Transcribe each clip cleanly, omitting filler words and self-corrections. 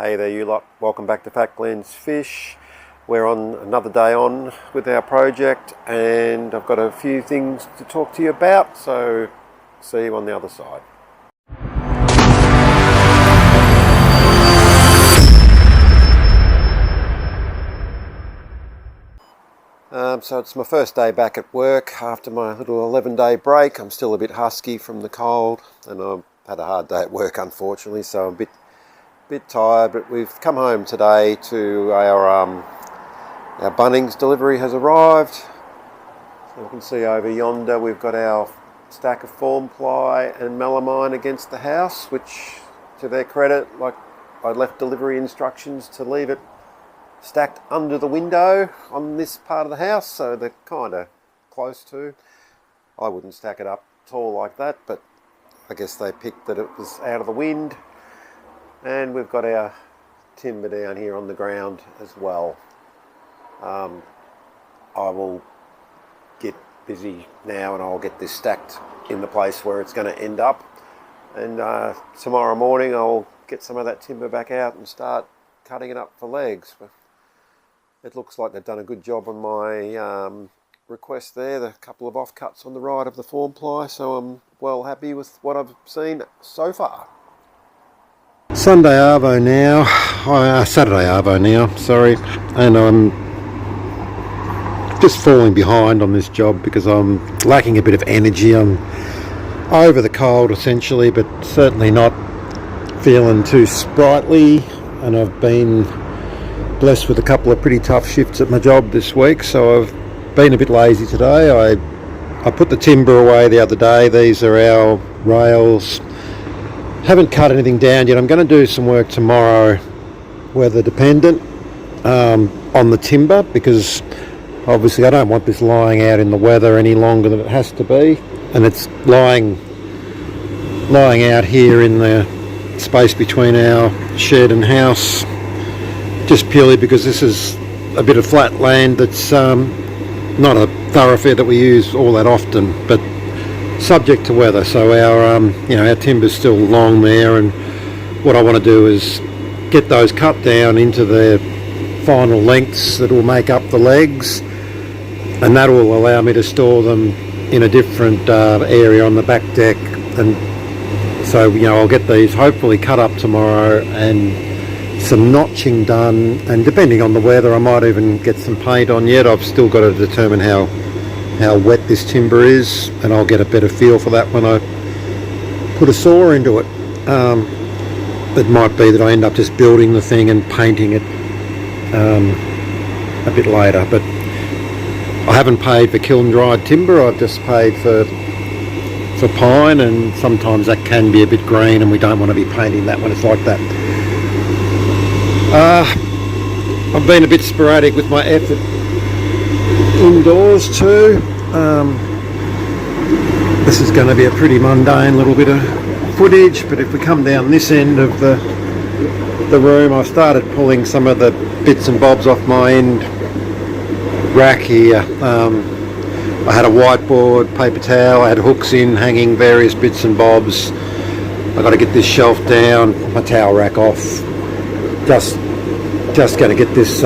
Hey there you lot, welcome back to Fat Glenn's Fish. We're on another day on with our project and I've got a few things to talk to you about, so see you on the other side. So it's my first day back at work after my little 11-day break. I'm still a bit husky from the cold and I've had a hard day at work unfortunately, so I'm a bit tired, but we've come home today to our Bunnings delivery has arrived. So you can see over yonder we've got our stack of form ply and melamine against the house, which to their credit, like I left delivery instructions to leave it stacked under the window on this part of the house, so they're kind of close to. I wouldn't stack it up tall like that, but I guess they picked that it was out of the wind. And we've got our timber down here on the ground as well. I will get busy now and I'll get this stacked in the place where it's going to end up. And tomorrow morning I'll get some of that timber back out and start cutting it up for legs. But it looks like they've done a good job on my request there. The couple of offcuts on the right of the form ply, so I'm well happy with what I've seen so far. Sunday Arvo now, Saturday Arvo now, sorry, and I'm just falling behind on this job because I'm lacking a bit of energy. I'm over the cold essentially, but certainly not feeling too sprightly, and I've been blessed with a couple of pretty tough shifts at my job this week, so I've been a bit lazy today. I put the timber away the other day. These are our rails. Haven't cut anything down yet. I'm going to do some work tomorrow, weather dependent, on the timber, because obviously I don't want this lying out in the weather any longer than it has to be, and it's lying out here in the space between our shed and house just purely because this is a bit of flat land that's not a thoroughfare that we use all that often, but subject to weather. So our timber's still long there, and what I want to do is get those cut down into their final lengths that will make up the legs, and that will allow me to store them in a different area on the back deck. And so I'll get these hopefully cut up tomorrow and some notching done, and depending on the weather I might even get some paint on yet. I've still got to determine how wet this timber is, and I'll get a better feel for that when I put a saw into it. It might be that I end up just building the thing and painting it a bit later, but I haven't paid for kiln dried timber. I've just paid for pine, and sometimes that can be a bit green and we don't want to be painting that when it's like that. I've been a bit sporadic with my effort indoors too. This is going to be a pretty mundane little bit of footage, but if we come down this end of the room, I've started pulling some of the bits and bobs off my end rack here. I had a whiteboard, paper towel, I had hooks in hanging various bits and bobs. I've got to get this shelf down, my towel rack off. Just going to get this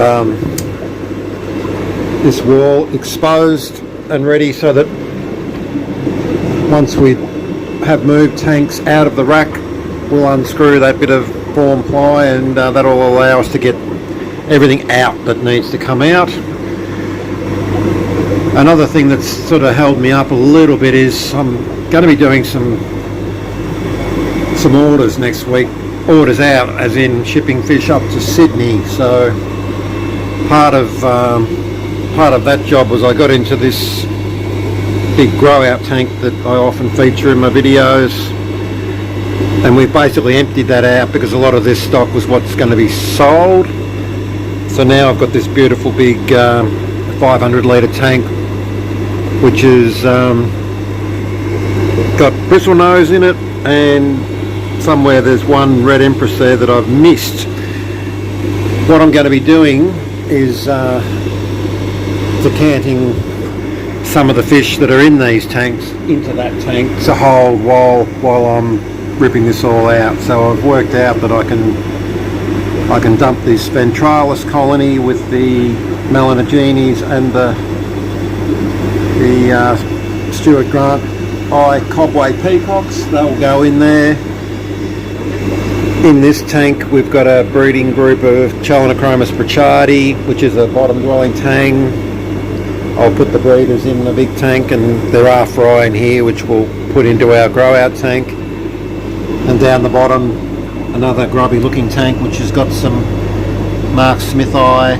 this wall exposed and ready, so that once we have moved tanks out of the rack, we'll unscrew that bit of form ply, and that'll allow us to get everything out that needs to come out. Another thing that's sort of held me up a little bit is I'm going to be doing some orders next week. Orders out as in shipping fish up to Sydney. So part of that job was I got into this big grow out tank that I often feature in my videos, and we've basically emptied that out because a lot of this stock was what's going to be sold. So now I've got this beautiful big 500 litre tank, which has got bristle nose in it, and somewhere there's one red empress there that I've missed. What I'm going to be doing is decanting some of the fish that are in these tanks into that tank to hold while I'm ripping this all out. So I've worked out that I I can dump this ventralis colony with the melanogenes and the Stuart Grant eye cobway peacocks. They'll go in there. In this tank we've got a breeding group of Chelonachromis brachadi, which is a bottom dwelling tang. I'll put the breeders in the big tank, and there are fry in here which we'll put into our grow out tank. And down the bottom another grubby looking tank which has got some Mark Smith eye,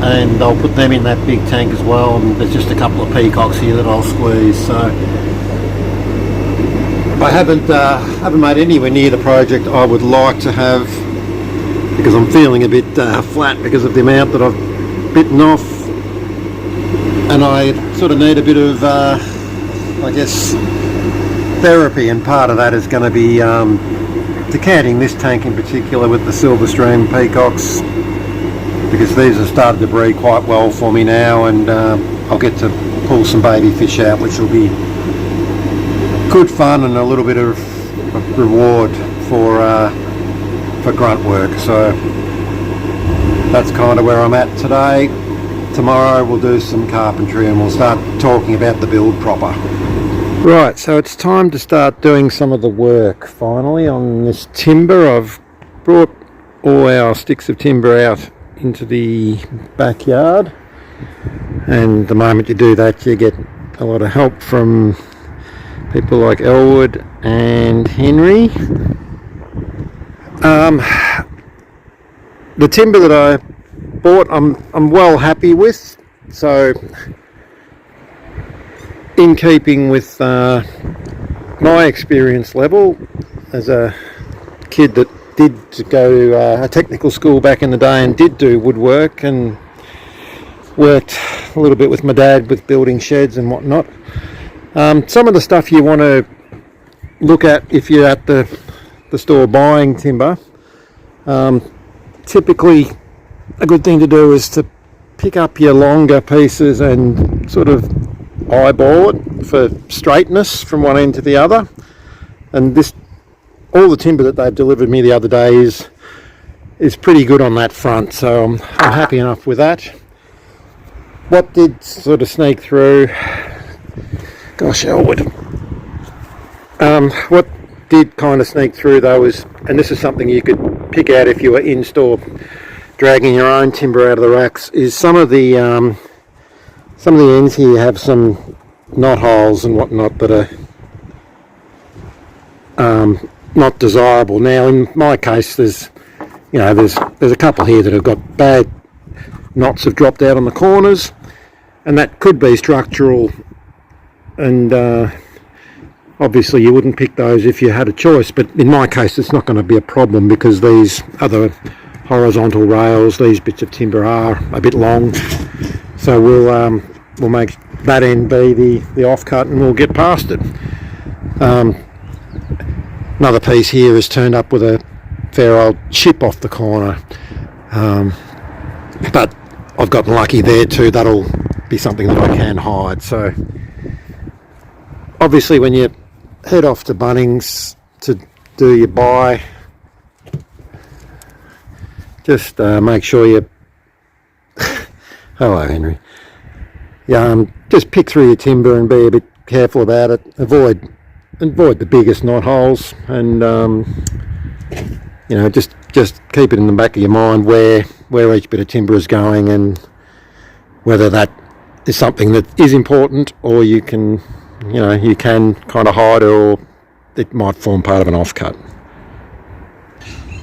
and I'll put them in that big tank as well. And there's just a couple of peacocks here that I'll squeeze. So I haven't made anywhere near the project I would like to have, because I'm feeling a bit flat because of the amount that I've bitten off, and I sort of need a bit of I guess therapy, and part of that is going to be decanting this tank in particular with the silver stream peacocks, because these have started to breed quite well for me now, and I'll get to pull some baby fish out, which will be good fun and a little bit of reward for grunt work. So that's kind of where I'm at today. Tomorrow we'll do some carpentry and we'll start talking about the build proper. Right, so it's time to start doing some of the work finally on this timber. I've brought all our sticks of timber out into the backyard, and the moment you do that you get a lot of help from people like Elwood and Henry. The timber that I bought I'm well happy with, so in keeping with my experience level as a kid that did go to a technical school back in the day and did do woodwork and worked a little bit with my dad with building sheds and whatnot. Some of the stuff you want to look at if you're at the store buying timber, typically a good thing to do is to pick up your longer pieces and sort of eyeball it for straightness from one end to the other. And all the timber that they've delivered me the other day is pretty good on that front, so I'm happy enough with that. What did sort of sneak through, gosh, Elwood, what did kind of sneak through though is, and this is something you could pick out if you were in store dragging your own timber out of the racks, is some of the ends here have some knot holes and whatnot that are not desirable. Now in my case there's a couple here that have got bad knots have dropped out on the corners, and that could be structural, and obviously you wouldn't pick those if you had a choice, but in my case it's not going to be a problem because these other horizontal rails, these bits of timber are a bit long, so we'll make that end be the offcut and we'll get past it. Another piece here has turned up with a fair old chip off the corner, but I've gotten lucky there too. That'll be something that I can hide. So obviously when you head off to Bunnings to do your buy, just make sure you hello Henry, just pick through your timber and be a bit careful about it. Avoid the biggest knot holes, and just keep it in the back of your mind where each bit of timber is going, and whether that is something that is important or you can kind of hide it, or it might form part of an offcut.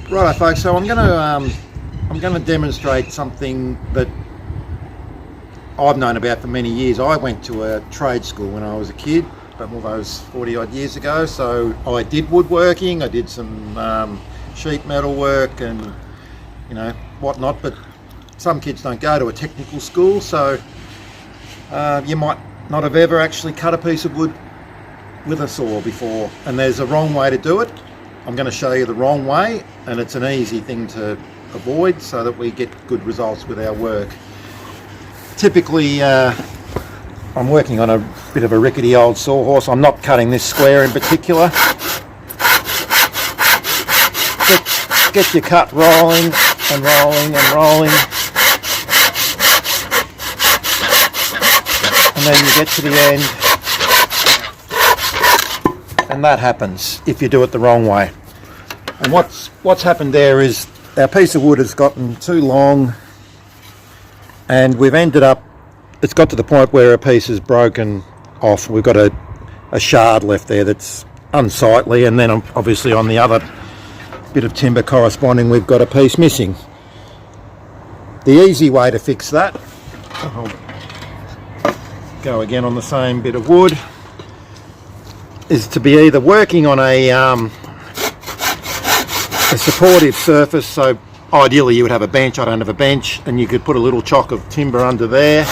Right, folks, so I'm going to demonstrate something that I've known about for many years. I went to a trade school when I was a kid, but all those 40 odd years ago, so I did woodworking, I did some sheet metal work and whatnot, but some kids don't go to a technical school, so you might not have ever actually cut a piece of wood with a saw before, and there's a wrong way to do it. I'm going to show you the wrong way, and it's an easy thing to avoid so that we get good results with our work. Typically I'm working on a bit of a rickety old sawhorse. I'm not cutting this square in particular. get your cut rolling and rolling and rolling, and then you get to the end, and that happens if you do it the wrong way. And what's happened there is our piece of wood has gotten too long, and we've ended up, it's got to the point where a piece is broken off. We've got a shard left there that's unsightly, and then obviously on the other bit of timber corresponding we've got a piece missing. The easy way to fix that, I'll go again on the same bit of wood, is to be either working on a supportive surface. So ideally you would have a bench. I don't have a bench, and you could put a little chock of timber under there,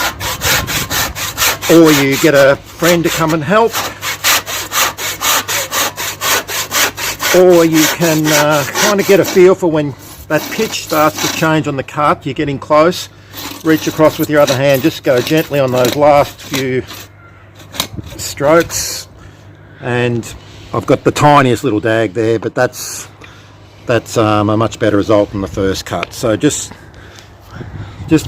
or you get a friend to come and help, or you can kind of get a feel for when that pitch starts to change on the cut. You're getting close, reach across with your other hand, just go gently on those last few strokes, and I've got the tiniest little dag there, but that's a much better result than the first cut. So just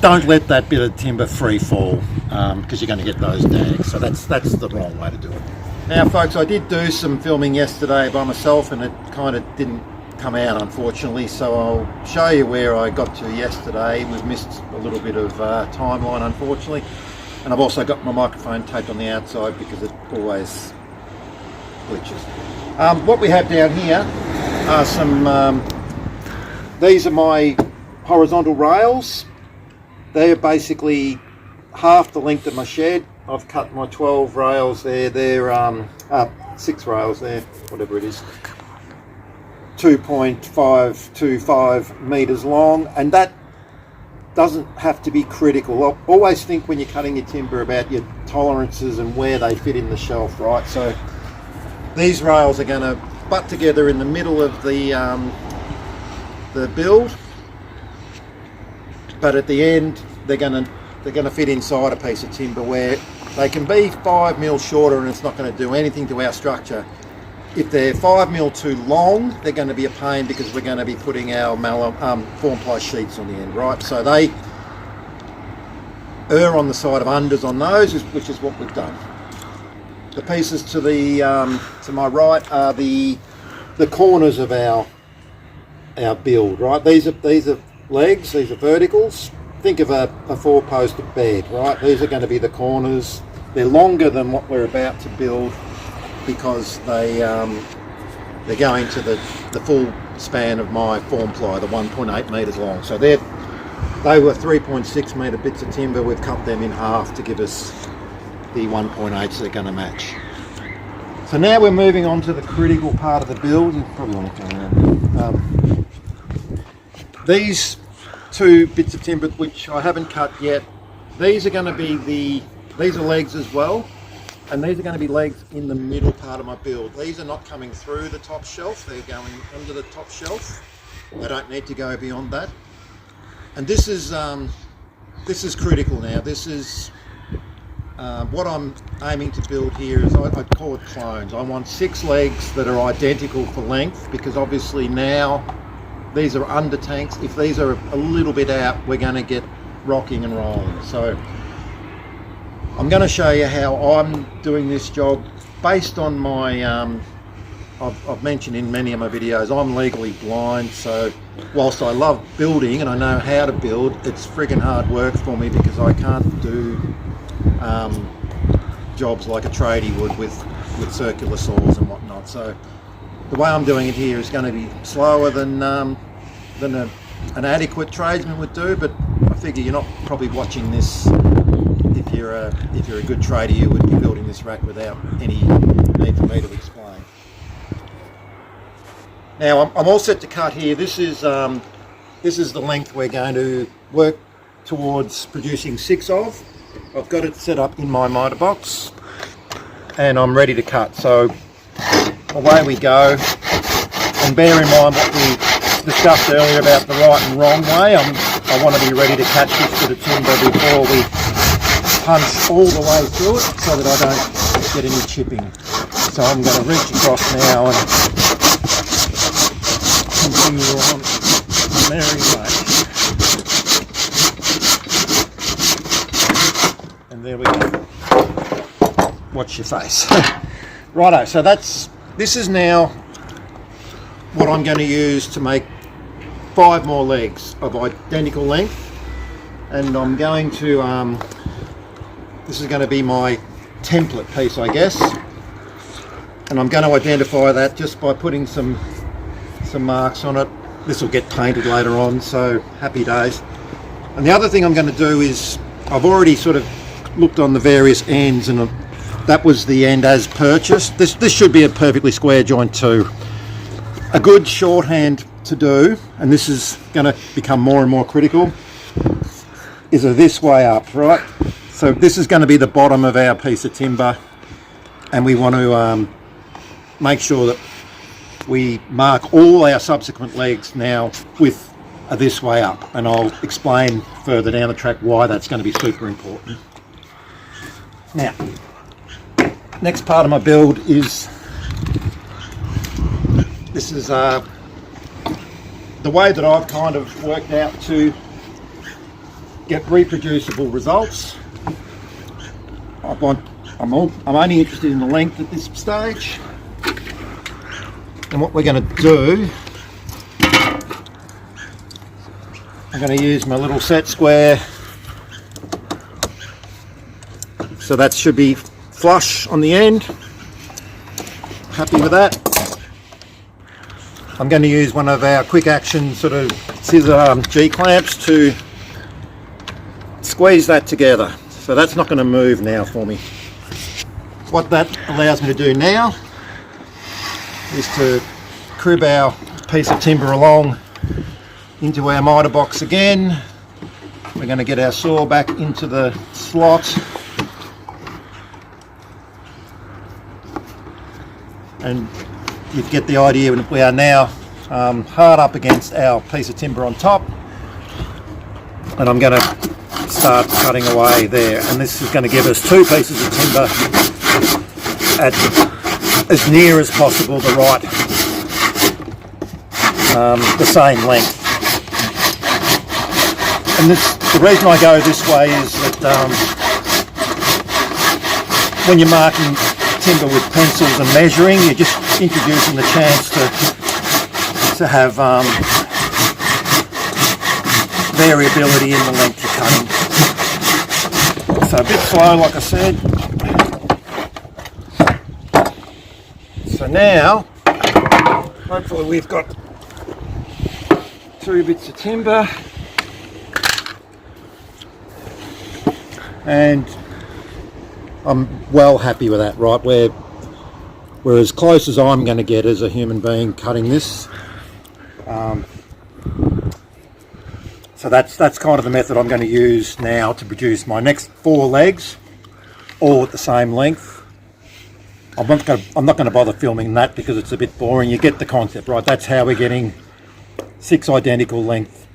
don't let that bit of timber free fall, because you're going to get those dags. So that's the wrong way to do it. Now folks, I did do some filming yesterday by myself, and it kind of didn't come out, unfortunately, so I'll show you where I got to yesterday. We've missed a little bit of timeline, unfortunately, and I've also got my microphone taped on the outside because it always glitches. What we have down here are some, these are my horizontal rails. They're basically half the length of my shed. I've cut my 12 rails there. They're 6 rails there, whatever it is, 2.525 meters long, and that doesn't have to be critical. I always think when you're cutting your timber about your tolerances and where they fit in the shelf, right? So these rails are going to butt together in the middle of the build, but at the end they're going to fit inside a piece of timber, where they can be 5 mil shorter and it's not going to do anything to our structure. If they're 5 mil too long, they're going to be a pain, because we're going to be putting our form ply sheets on the end, right? So they err on the side of unders on those, which is what we've done. The pieces to the to my right are the corners of our build, right? These are legs, these are verticals. Think of a 4-post bed, right? These are going to be the corners. They're longer than what we're about to build, because they're going to the full span of my form ply, the 1.8 meters long. So they were 3.6 meter bits of timber. We've cut them in half to give us the 1.8, so they're going to match. So now we're moving on to the critical part of the build. You probably want to come around. These 2 bits of timber, which I haven't cut yet, these are going to be these are legs as well, and these are going to be legs in the middle part of my build. These are not coming through the top shelf, they're going under the top shelf. They don't need to go beyond that. And this is critical now. This is what I'm aiming to build here is, I call it clones. I want 6 legs that are identical for length, because obviously now these are under tanks. If these are a little bit out, we're going to get rocking and rolling. So I'm going to show you how I'm doing this job based on my, I've mentioned in many of my videos, I'm legally blind, so whilst I love building and I know how to build, it's friggin' hard work for me, because I can't do jobs like a tradie would with circular saws and whatnot. So the way I'm doing it here is going to be slower than an adequate tradesman would do, but I figure you're not probably watching this. If you're a good tradie, you would be building this rack without any need for me to explain. Now I'm all set to cut here. This is the length we're going to work towards producing 6 of. I've got it set up in my miter box, and I'm ready to cut. So away we go. And bear in mind what we discussed earlier about the right and wrong way. I want to be ready to catch this bit of timber before we punch all the way through it, so that I don't get any chipping. So I'm going to reach across now and continue on. customary way. And there we go. Watch your face. Righto, so this is now what I'm going to use to make 5 more legs of identical length. And I'm going to, this is going to be my template piece, I guess. And I'm going to identify that just by putting some marks on it. This will get painted later on, so happy days. And the other thing I'm going to do is, I've already sort of looked on the various ends, and that was the end as purchased. This should be a perfectly square joint too. A good shorthand to do, and this is going to become more and more critical, is a this way up, right? So this is going to be the bottom of our piece of timber, and we want to make sure that we mark all our subsequent legs now with a this way up, and I'll explain further down the track why that's going to be super important. Now, next part of my build is, this is the way that I've kind of worked out to get reproducible results. I'm only interested in the length at this stage. And what we're going to do, I'm going to use my little set square. So that should be flush on the end. Happy with that. I'm going to use one of our quick action sort of scissor G-clamps to squeeze that together. So that's not going to move now for me. What that allows me to do now is to crib our piece of timber along into our miter box again. We're going to get our saw back into the slot, and you get the idea. We are now hard up against our piece of timber on top, and I'm going to start cutting away there, and this is going to give us 2 pieces of timber at as near as possible the same length. And the reason I go this way is that when you're marking timber with pencils and measuring, you're just introducing the chance to have variability in the length you're cutting. So a bit slow, like I said. So now, hopefully we've got 2 bits of timber, and I'm well happy with that, right? We're as close as I'm going to get as a human being cutting this. So that's kind of the method I'm going to use now to produce my next 4 legs, all at the same length. I'm not going to bother filming that because it's a bit boring. You get the concept, right? That's how we're getting 6 identical length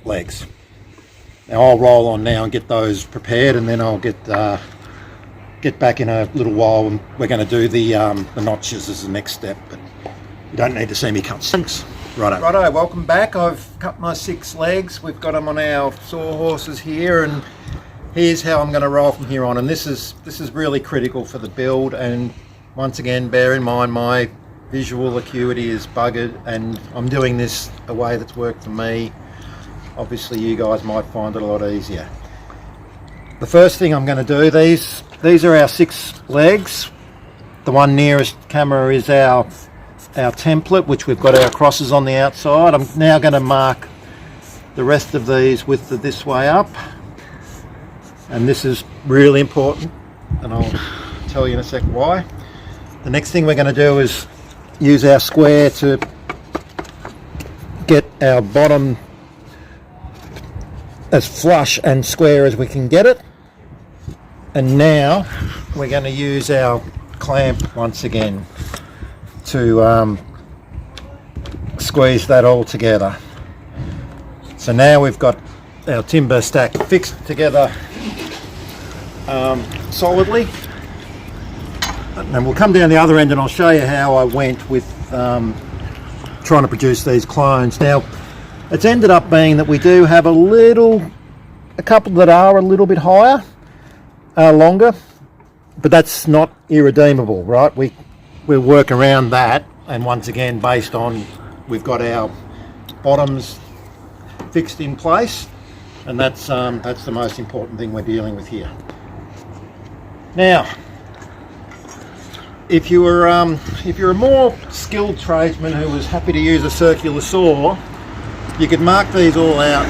legs. Now I'll roll on now and get those prepared, and then I'll get back in a little while, and we're going to do the notches as the next step. But you don't need to see me cut. Thanks. Righto, welcome back. I've cut my 6 legs. We've got them on our sawhorses here, and here's how I'm going to roll from here on. And this is really critical for the build. And once again, bear in mind my visual acuity is buggered, and I'm doing this a way that's worked for me. Obviously you guys might find it a lot easier. The first thing I'm going to do, these are our 6 legs. The one nearest camera is our template, which we've got our crosses on the outside. I'm now going to mark the rest of these with the this way up, and this is really important, and I'll tell you in a sec why. The next thing we're going to do is use our square to get our bottom as flush and square as we can get it. And now we're going to use our clamp once again to squeeze that all together. So now we've got our timber stack fixed together solidly. And we'll come down the other end and I'll show you how I went with trying to produce these clones. Now, It's ended up being that we do have a couple that are a little bit higher, longer, but that's not irredeemable, right? We'll work around that, and once again, based on we've got our bottoms fixed in place, and that's the most important thing we're dealing with here. Now, if you're a more skilled tradesman who was happy to use a circular saw, you could mark these all out,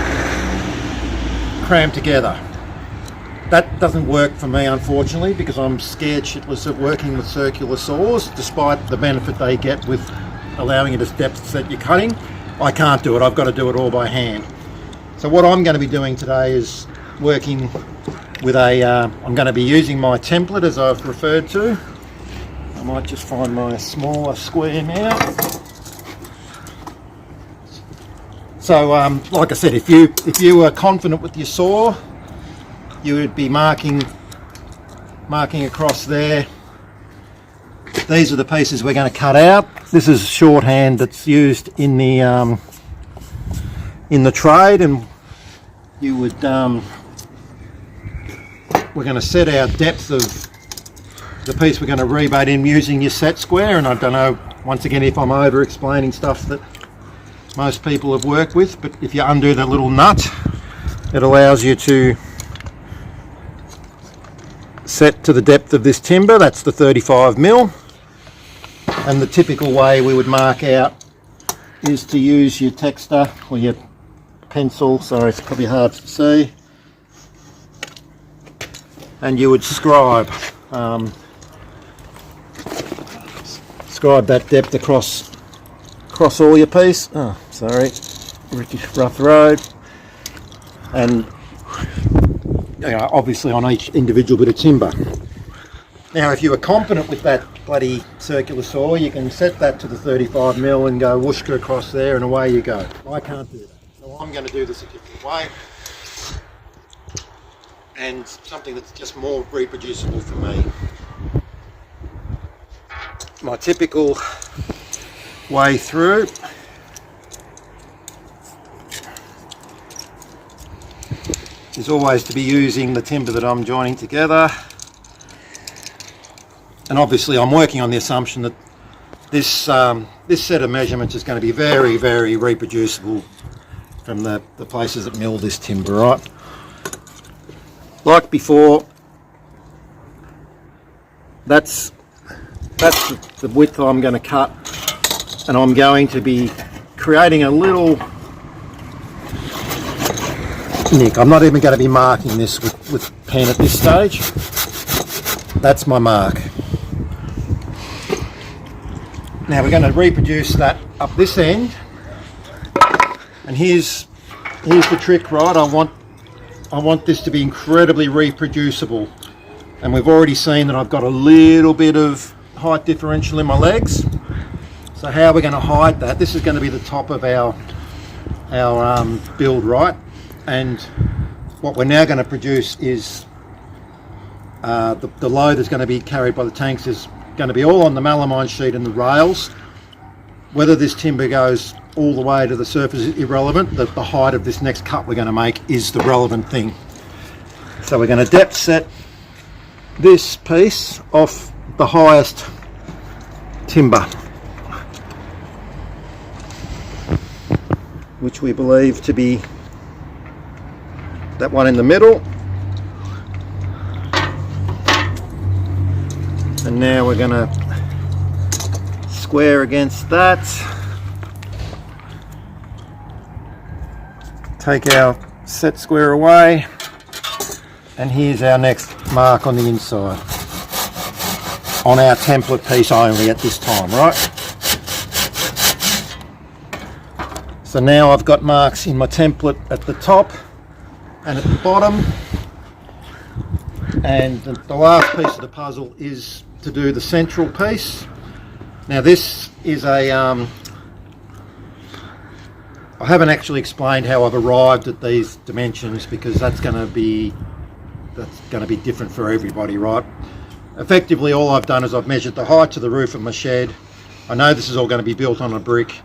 crammed together. That doesn't work for me, unfortunately, because I'm scared shitless of working with circular saws, despite the benefit they get with allowing you to depths that you're cutting. I can't do it. I've got to do it all by hand. So what I'm going to be doing today is working with I'm going to be using my template, as I've referred to. I might just find my smaller square now. So like I said, if you were confident with your saw, you would be marking across there. These are the pieces we're going to cut out. This is shorthand that's used in the trade, and you would we're going to set our depth of the piece we're going to rebate in using your set square. And I don't know, once again, if I'm over explaining stuff that most people have worked with, but if you undo the little nut, it allows you to set to the depth of this timber. That's the 35mm, and the typical way we would mark out is to use your texter or your pencil. Sorry, it's probably hard to see, and you would scribe that depth across all your piece. Oh, sorry, rough road. And obviously on each individual bit of timber. Now, if you were confident with that bloody circular saw, you can set that to the 35mm and go whooshka across there, and away you go. I can't do that, so I'm going to do this a different way, and something that's just more reproducible for me. My typical way through is always to be using the timber that I'm joining together, and obviously I'm working on the assumption that this set of measurements is going to be very, very reproducible from the places that mill this timber, right? Like before, that's the width I'm going to cut, and I'm going to be creating a little nick. I'm not even going to be marking this with pen at this stage. That's my mark. Now we're going to reproduce that up this end, and here's the trick, right? I want this to be incredibly reproducible, and we've already seen that I've got a little bit of height differential in my legs. So how we're going to hide that? This is going to be the top of our build, right? And what we're now going to produce is the load that's going to be carried by the tanks is going to be all on the melamine sheet and the rails. Whether this timber goes all the way to the surface is irrelevant. The height of this next cut we're going to make is the relevant thing. So we're going to depth set this piece off the highest timber, which we believe to be that one in the middle. And now we're going to square against that, take our set square away, and here's our next mark on the inside on our template piece only at this time, right? So now I've got marks in my template at the top and at the bottom, and the last piece of the puzzle is to do the central piece. Now this is a I haven't actually explained how I've arrived at these dimensions, because that's going to be different for everybody, right? Effectively, all I've done is I've measured the height to the roof of my shed. I know this is all going to be built on a brick,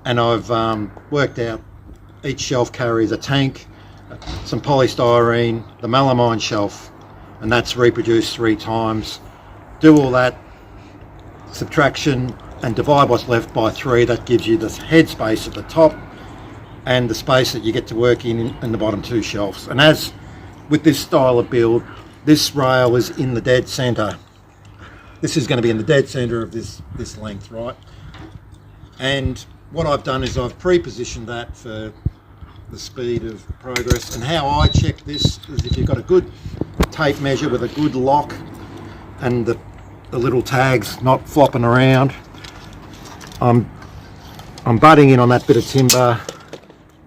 and I've worked out each shelf carries a tank, some polystyrene, the melamine shelf, and that's reproduced 3 times. Do all that subtraction and divide what's left by 3. That gives you the head space at the top and the space that you get to work in the bottom 2 shelves. And as with this style of build, this rail is in the dead center. This is going to be in the dead center of this length, right? And what I've done is I've pre-positioned that for the speed of progress. And how I check this is if you've got a good tape measure with a good lock and the little tags not flopping around, I'm butting in on that bit of timber,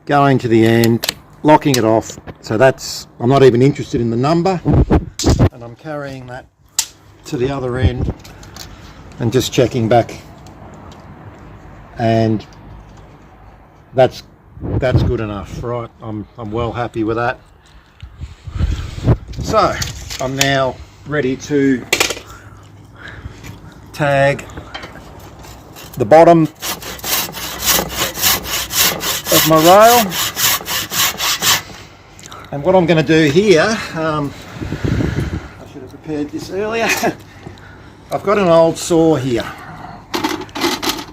going to the end, locking it off. So that's, I'm not even interested in the number, and I'm carrying that to the other end and just checking back, and that's good enough, right? I'm well happy with that. So I'm now ready to tag the bottom of my rail. And what I'm going to do here, I should have prepared this earlier. I've got an old saw here.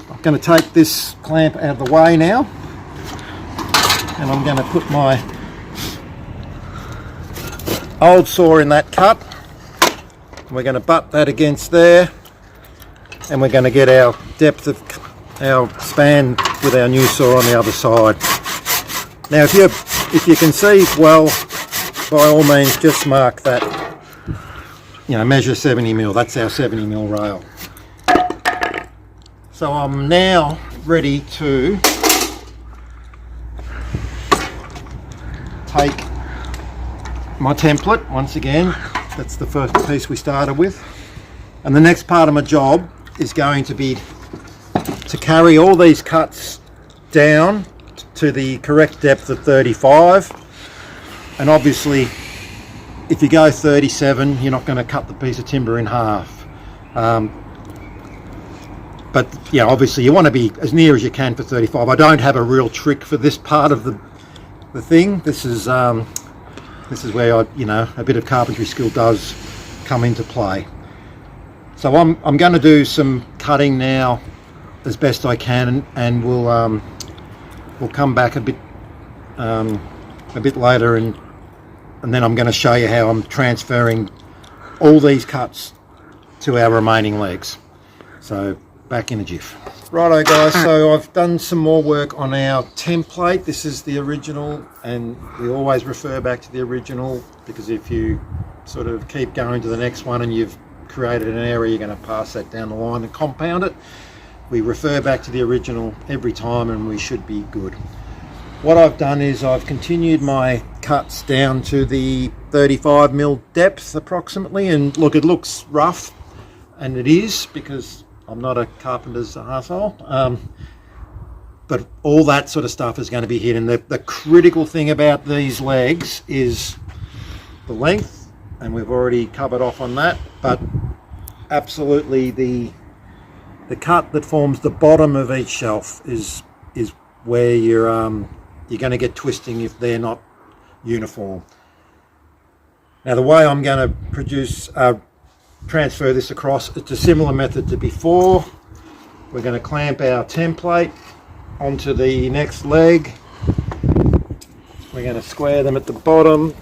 I'm going to take this clamp out of the way now, and I'm going to put my old saw in that cut. We're going to butt that against there, and we're going to get our depth of our span with our new saw on the other side. Now if you can see well, by all means just mark that, measure 70mm. That's our 70mm rail. So I'm now ready to take my template. Once again, that's the first piece we started with, and the next part of my job is going to be to carry all these cuts down to the correct depth of 35. And obviously if you go 37, you're not going to cut the piece of timber in half, but yeah, obviously you want to be as near as you can for 35. I don't have a real trick for this part of the thing. This is where a bit of carpentry skill does come into play. So I'm going to do some cutting now as best I can, and we'll come back a bit later, and then I'm going to show you how I'm transferring all these cuts to our remaining legs. So back in a jiff. Righto guys, so I've done some more work on our template. This is the original, and we always refer back to the original, because if you sort of keep going to the next one and you've created an area, you're going to pass that down the line and compound it. We refer back to the original every time, and we should be good. What I've done is I've continued my cuts down to the 35mm depth approximately, and look, it looks rough, and it is, because I'm not a carpenter's arsehole, but all that sort of stuff is going to be hidden. The critical thing about these legs is the length, and we've already covered off on that, but absolutely the cut that forms the bottom of each shelf is where you're going to get twisting if they're not uniform. Now the way I'm going to transfer this across, it's a similar method to before. We're going to clamp our template onto the next leg. We're going to square them at the bottom,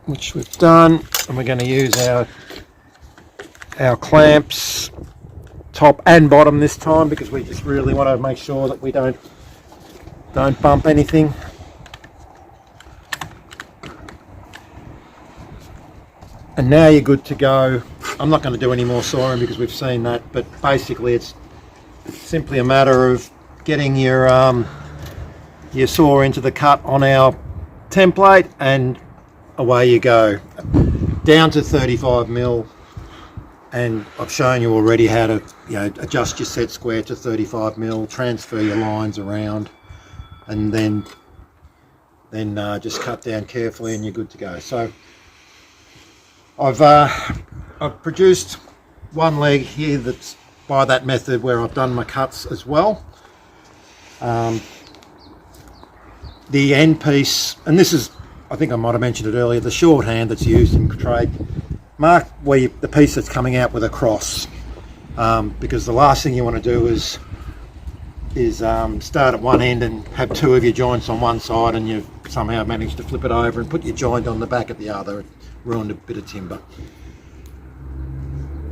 which we've done, and we're going to use our clamps top and bottom this time, because we just really want to make sure that we don't bump anything. And now you're good to go. I'm not going to do any more sawing because we've seen that, but basically it's simply a matter of getting your saw into the cut on our template, and away you go, down to 35mm. And I've shown you already how to adjust your set square to 35mm, transfer your lines around, and then just cut down carefully, and you're good to go. So I've produced one leg here that's by that method where I've done my cuts as well. The end piece, and this is, I think I might have mentioned it earlier, the shorthand that's used in trade, mark where the piece that's coming out with a cross, because the last thing you want to do is start at one end and have two of your joints on one side and you've somehow managed to flip it over and put your joint on the back at the other. It ruined a bit of timber.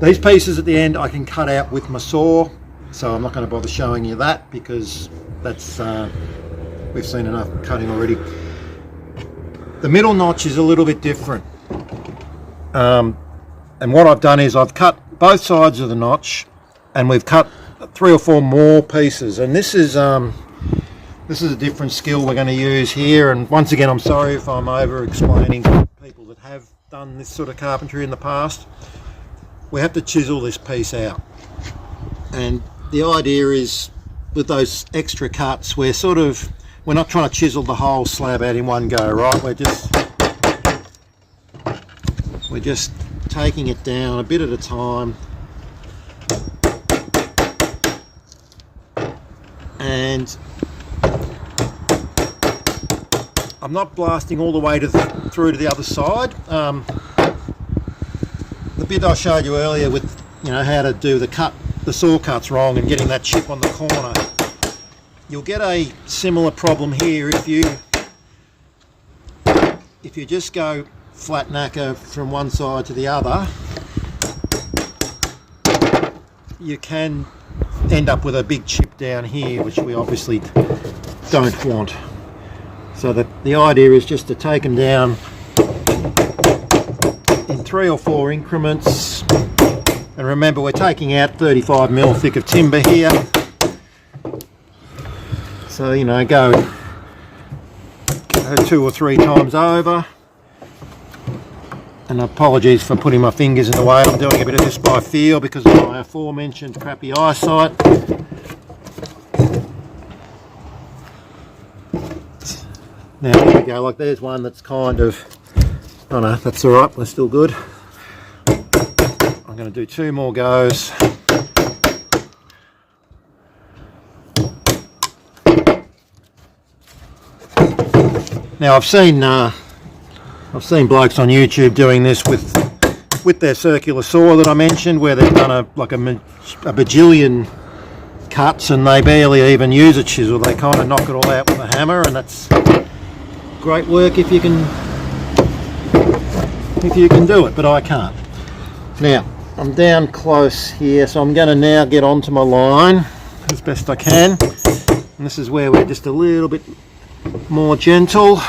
These pieces at the end I can cut out with my saw, so I'm not going to bother showing you that because that's we've seen enough cutting already. The middle notch is a little bit different, and what I've done is I've cut both sides of the notch and we've cut 3 or 4 more pieces, and this is a different skill we're going to use here. And once again, I'm sorry if I'm over explaining to people that have done this sort of carpentry in the past. We have to chisel this piece out, and the idea is with those extra cuts we're not trying to chisel the whole slab out in one go, right? We're just taking it down a bit at a time, and I'm not blasting all the way through to the other side. The bit I showed you earlier with how to do the saw cuts wrong and getting that chip on the corner, you'll get a similar problem here if you just go flat knacker from one side to the other. You can end up with a big chip down here, which we obviously don't want. So the idea is just to take them down in 3 or 4 increments, and remember we're taking out 35mm thick of timber here, so go 2 or 3 times over. And apologies for putting my fingers in the way. I'm doing a bit of this by feel because of my aforementioned crappy eyesight. Now here we go, like there's one that's kind of, oh no, that's alright, we're still good. I'm going to do 2 more goes. Now I've seen blokes on YouTube doing this with their circular saw that I mentioned, where they've done a bajillion cuts and they barely even use a chisel. They kind of knock it all out with a hammer, and that's great work if you can do it, but I can't. Now I'm down close here, so I'm going to now get onto my line as best I can, and this is where we're just a little bit more gentle.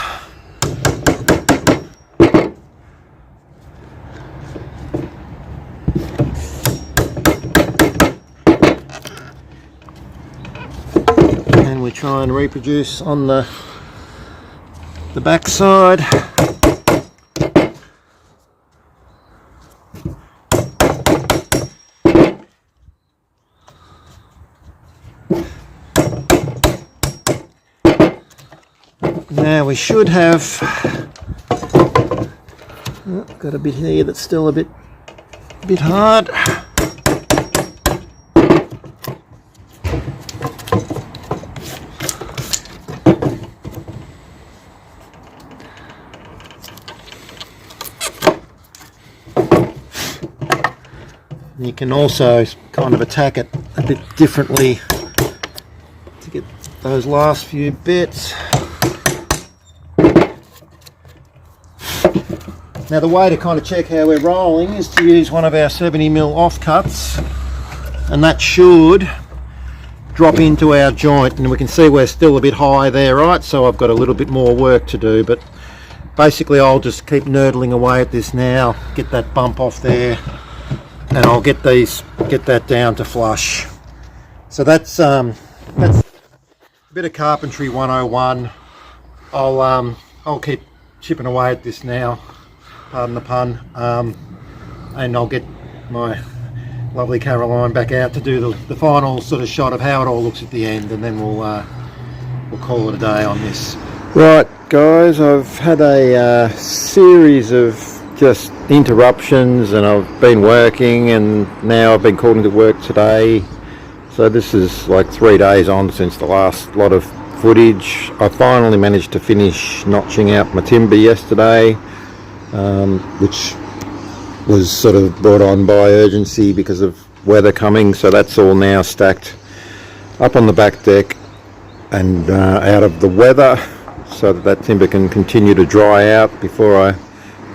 And we try and reproduce on the back side. Now we should have got a bit here that's still a bit hard. You can also kind of attack it a bit differently to get those last few bits. Now the way to kind of check how we're rolling is to use one of our 70mm offcuts, and that should drop into our joint, and we can see we're still a bit high there, right? So I've got a little bit more work to do, but basically I'll just keep nerdling away at this now, get that bump off there, and I'll get that down to flush. So that's a bit of carpentry 101. I'll keep chipping away at this now, pardon the pun, and I'll get my lovely Caroline back out to do the final sort of shot of how it all looks at the end, and then we'll call it a day on this. Right guys, I've had a series of just interruptions, and I've been working, and now I've been called into work today, So this is like 3 days on since the last lot of footage. I finally managed to finish notching out my timber yesterday, which was sort of brought on by urgency because of weather coming. So that's all now stacked up on the back deck and out of the weather, so that timber can continue to dry out before I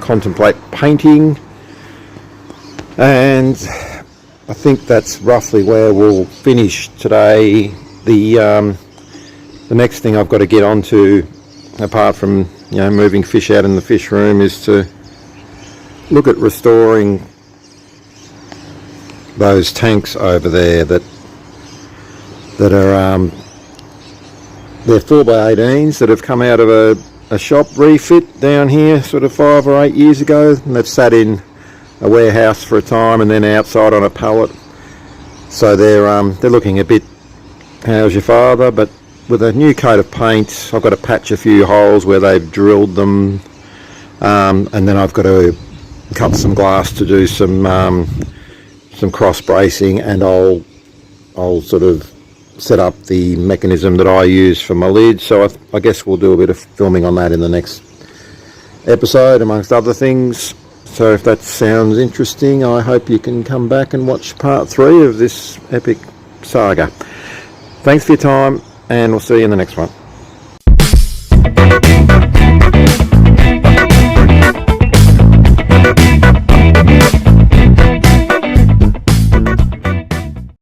contemplate painting. And I think that's roughly where we'll finish today. The next thing I've got to get onto, apart from moving fish out in the fish room, is to look at restoring those tanks over there that are they're 4x18s that have come out of a shop refit down here sort of 5 or 8 years ago, and they've sat in a warehouse for a time and then outside on a pallet. So they're looking a bit how's your father, but with a new coat of paint. I've got to patch a few holes where they've drilled them, and then I've got to cut some glass to do some cross bracing, and I'll sort of set up the mechanism that I use for my lid. So I guess we'll do a bit of filming on that in the next episode, amongst other things. So if that sounds interesting, I hope you can come back and watch part 3 of this epic saga. Thanks for your time, and we'll see you in the next one.